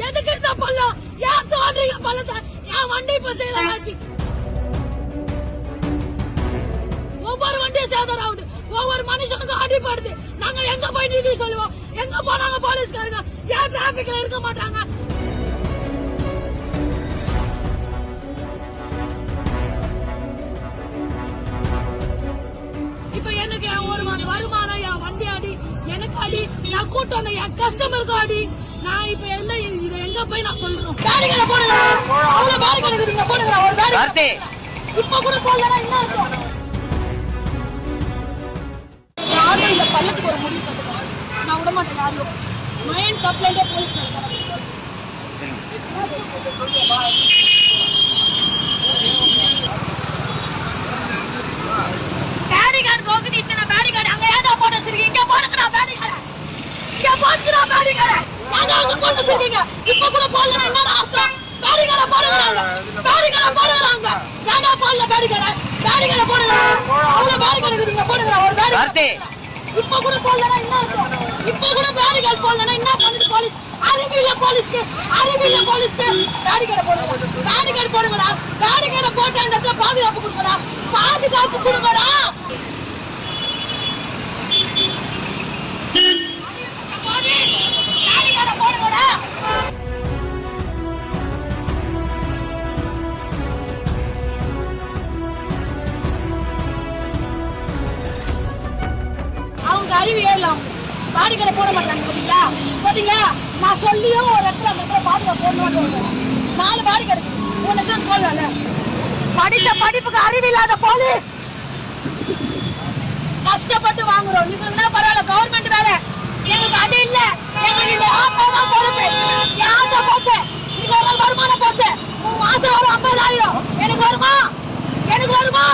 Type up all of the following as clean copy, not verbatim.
எதுக்கு இந்த பள்ளம்? ஏன் தோன்றீங்க பள்ளத்தை? என் வண்டி இப்ப சேதமாச்சு. ஒவ்வொரு வண்டியும் சேதம் ஆகுது, ஒவ்வொரு மனுஷனுக்கும் அடிபடுது. நாங்க எங்க போய் நீதி சொல்லுவோம்? எங்க போனாங்க போலீஸ்காரங்க? ஏன் டிராபிக்ல இருக்க மாட்டாங்க? இப்ப எனக்கு ஒரு வருமானம், என் வண்டி அடி, எனக்கு அடி, நான் கூட்டம் வந்த என் கஸ்டமருக்கும் அடி. நான் இப்ப என்ன இதை எங்க போய் நான் சொல்லணும்? பேரிகளை போடுங்க, அவ்வளவு பேரிகள் இருக்குதுங்க, போடுங்க. ஒரு பேரி இப்ப கூட போடலன்னா என்ன இருக்கும்? யாரும் இந்த பள்ளத்துக்கு ஒரு முடிவு கட்டுவாங்க, நான் விட மாட்டேன் யாரும். மெயின் கம்ப்ளைண்டே போலீஸ் பேரிகார்டு போக்குது. இத்தனை பேரிகார்டு அங்க ஏதா போட்டு வச்சிருக்கீங்க? இங்க போடுங்கடா பேரிகார்டு, இங்க போடுங்கடா பேரிகார்டு. நாங்க அங்க போட்டு வச்சிருக்கீங்க, இப்ப கூட போடலன்னா என்ன அர்த்தம்? பேரிகார்டை போடுறாங்க, பேரிகார்டை போடுறாங்க. ஏன்னா போடல பேரிகார்டை? பேரிகார்டை போடுங்க, அவ்வளவு பேரிகார்டு இருக்குதுங்க, போடுங்க. ஒரு பேரிகார்டு இப்ப கூட போடலன்னா என்ன அர்த்தம்? இப்ப கூட பேரிகார்டு போடலன்னா என்ன பண்ணுது போலீஸ்? அறிவியல போலீஸ்க்கு, அறிவியல போலீஸ்க்கு பேரிகார்டை போடுங்க, பேரிகார்டு போடுங்கடா. பேரிகார்டை போட்டு அந்த இடத்துல பாதுகாப்பு கொடுங்கடா, பாதுகாப்பு கொடுங்கடா. பேரிகார்டை போடுங்கடா. அவங்க அறிவு ஏறலாம், பாடிகளை போட மாட்டாங்க. பாத்தீங்களா பாத்தீங்களா? நான் சொல்லியும் ஒரு இடத்துல அந்த இடத்துல பாதுகாப்பு போடணும். 4 பாடி கிடைக்கும், 1 இடத்துல போடல. படித்த படிப்புக்கு அறிவு இல்லாத போலீஸ் கஷ்டப்பட்டு வாங்குறோம். நீங்க பரவாயில்ல, கவர்மெண்ட் வேலை. எங்களுக்கு அது இல்ல, எங்களுக்கு இந்த ஆப்பா பொறுப்பு. யார்கிட்ட போச்சு? இன்னைக்கு ஒரு நாள் வருமானம் போச்சு, மாசம் ஒரு 50,000 எனக்கு வருமா? எனக்கு வருமா?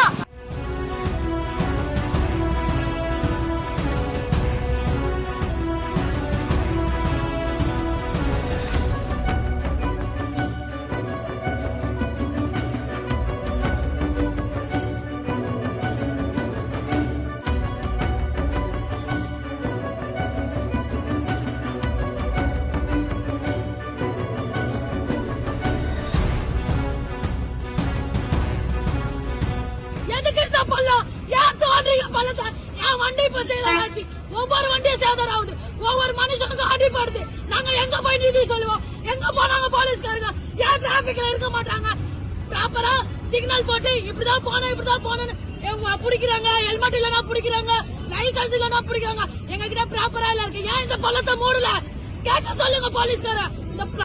எதுக்கு இந்த பள்ளம்? ஏன் தோன்றீங்க பள்ளத்தை? என் வண்டி இப்ப சேதமாச்சு, ஒவ்வொரு வண்டியும் சேதம் ஆகுது, ஒவ்வொரு மனுஷனுக்கும் அடிபடுது. நாங்க எங்க போய் நீதி சொல்லுவோம்? எங்க போனாங்க போலீஸ்காரங்க? ஏன் டிராபிக்ல இருக்க மாட்டாங்க? ப்ராப்பரா சிக்னல் போட்டு இப்படிதான் போனோம், இப்படிதான் போனோம்னு பிடிக்கிறாங்க. ஹெல்மெட் இல்லனா பிடிக்கிறாங்க, லைசன்ஸ் இல்லனா பிடிக்கிறாங்க. எங்க கிட்ட ப்ராப்பரா இல்ல இருக்கு. ஏன் இந்த பள்ளத்தை மூடல? கேட்க சொல்லுங்க போலீஸ்கார. இந்த